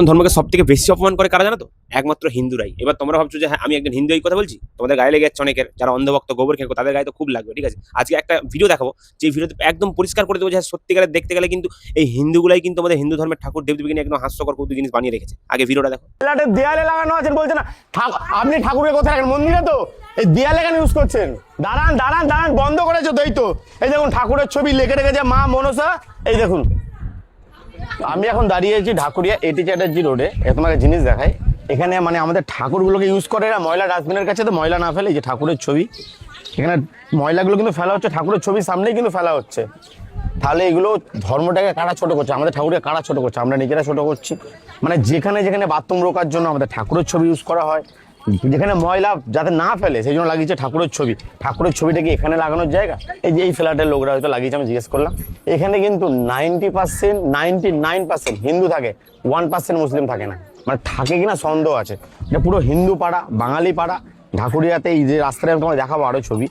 ধর্মকে সবথেকে বেশি অপমান করে কারা জানো তো? একমাত্র হিন্দুরাই। এবার তোমরা ভাবছো যে হ্যাঁ আমি একজন হিন্দু এই কথা বলছি, তোমাদের গায়ে লেগে যাচ্ছে অনেকের, যারা অন্ধভক্ত গোবর খেকো তাদের গায়ে তো খুব লাগবে, ঠিক আছে? আজকে একটা ভিডিও দেখাবো, যে ভিডিওতে একদম পরিষ্কার করে দেবো যে সত্যিকারের দেখতে গেলে কিন্তু এই হিন্দুগুলাই কিন্তু আমাদের হিন্দু ধর্মের ঠাকুর দেবদেবীকে নিয়ে একদম হাস্যকর কৌতুক জিনিস বানিয়ে রেখেছে। আগে ভিডিওটা দেখো। দেয়ালে লাগানো আছে বলছে না, আপনি ঠাকুরের কোথায় রাখেন? মন্দিরে তো এই দেয়ালে কেন ইউজ করছেন? দাঁড়ান দাঁড়ান দাঁড়ান, বন্ধ করেছো তো? এই তো এই দেখুন ঠাকুরের ছবি লেগে রেখেছে মা মনসা। এই দেখুন আমি এখন দাঁড়িয়েছি ঢাকুরিয়া এটি চ্যাটার্জি রোডে। তোমাকে জিনিস দেখাই, এখানে মানে আমাদের ঠাকুরগুলোকে ইউজ করে এরা ময়লা ডাস্টবিনের কাছে, তো ময়লা না ফেলে এই যে ঠাকুরের ছবি, এখানে ময়লাগুলো কিন্তু ফেলা হচ্ছে ঠাকুরের ছবির সামনেই কিন্তু ফেলা হচ্ছে। তাহলে এগুলো ধর্মটাকে কারা ছোট করছে, আমাদের ঠাকুরকে কারা ছোট করছে? আমরা নিজেরা ছোট করছি। মানে যেখানে যেখানে বাথরুম রোকার জন্য আমাদের ঠাকুরের ছবি ইউজ করা হয়, যেখানে ময়লা যাতে না ফেলে সেই জন্য লাগিয়েছে ঠাকুরের ছবি। ঠাকুরের ছবিটা কি এখানে লাগানোর জায়গা? এই যে এই ফ্ল্যাটের লোকরা হয়তো লাগিয়েছে, আমি জিজ্ঞেস করলাম। এখানে কিন্তু 99% হিন্দু থাকে, 1% মুসলিম থাকে না। মানে থাকে কিনা সন্দেহ আছে। এটা পুরো হিন্দু পাড়া, বাঙালি পাড়া। ঢাকুরিয়াতে এই যে রাস্তায় আমি তোমায় দেখাবো আরো ছবি,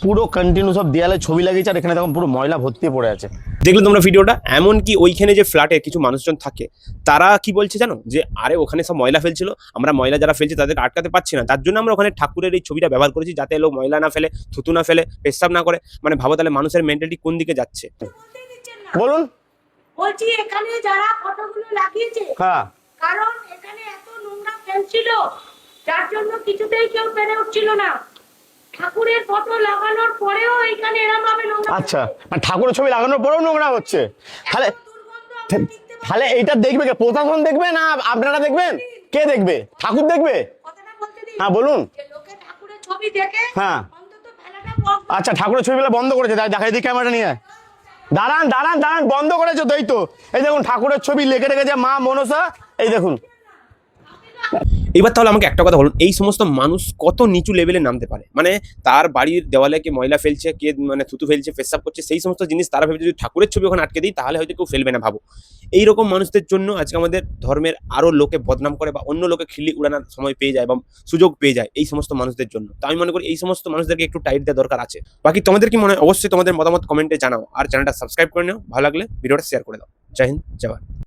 পুরো কন্টিনিউ সব দেয়ালে ছবি লাগিয়েছে, আর এখানে তখন পুরো ময়লা ভর্তি পড়ে আছে। দেখলে তোমরা ভিডিওটা? এমনকি ওইখানে যে ফ্ল্যাটে কিছু মানুষজন থাকে তারা কি বলছে জানো, যে আরে ওখানে সব ময়লা ফেলছিল, আমরা ময়লা যারা ফেলছে তাদেরকে আটকাতে পারছি না, তার জন্য আমরা ওখানে ঠাকুরের এই ছবিটা ব্যবহার করেছি, যাতে লোক ময়লা না ফেলে, থুতু না ফেলে, পেশাব না করে। মানে ভাবো তাহলে মানুষের মেন্টালিটি কোন দিকে যাচ্ছে। বলুন। বলছি এখানে যারা ফটোগুলো লাগিয়েছে, হ্যাঁ, কারণ এখানে এত নোংরা ফেলছিল যার জন্য কিছুতেই কেউ পেরে উঠছিল না। ঠাকুরের ফটো লাগানোর পরেও এখানে এরকম ভাবে নোংরা। আচ্ছা, মানে ঠাকুরের ছবি লাগানোর পরেও নোংরা হচ্ছে? তাহলে তাহলে এইটা দেখবে কে? প্রশাসন দেখবে না আপনারা দেখবেন? কে দেখবে? ঠাকুর দেখবে? কথাটা বলতে দিন। হ্যাঁ বলুন। যে লোকে ঠাকুরের ছবি দেখে হ্যাঁ, অন্তত ফেলাটা বন্ধ। আচ্ছা ঠাকুরের ছবিগুলো বন্ধ করেছে, দেখাই দিই ক্যামেরাটা নিয়ে। দাঁড়ান দাঁড়ান দাঁড়ান, বন্ধ করেছো তো? এই তো এই দেখুন ঠাকুরের ছবি লেগে রেখেছে মা মনসা। এই দেখুন। এবার তাহলে আমাকে একটা কথা বলুন, এই সমস্ত মানুষ কত নিচু লেভেলে নামতে পারে? মানে তার বাড়ির দেওয়ালে কে ময়লা ফেলছে, কে মানে থুতু ফেলছে, পেশাব করছে, সেই সমস্ত জিনিস তারা ভেবে যদি ঠাকুরের ছবি ওখানে আটকে দিই তাহলে হয়তো কেউ ফেলবে না। ভাবো, এইরকম মানুষদের জন্য আজকে আমাদের ধর্মের আরো লোকে বদনাম করে বা অন্য লোকে খিল্লি উড়ানোর সময় পেয়ে যায় বা সুযোগ পেয়ে যায় এই সমস্ত মানুষদের জন্য। তো আমি মনে করি এই সমস্ত মানুষদেরকে একটু টাইট দেওয়া দরকার আছে। বাকি তোমাদের কি মনে হয় অবশ্যই তোমাদের মতামত কমেন্টে জানাও, আর চ্যানেলটা সাবস্ক্রাইব করে নাও, ভালো লাগলে ভিডিওটা শেয়ার করে দাও। জয় হিন্দ, জয় ভারত।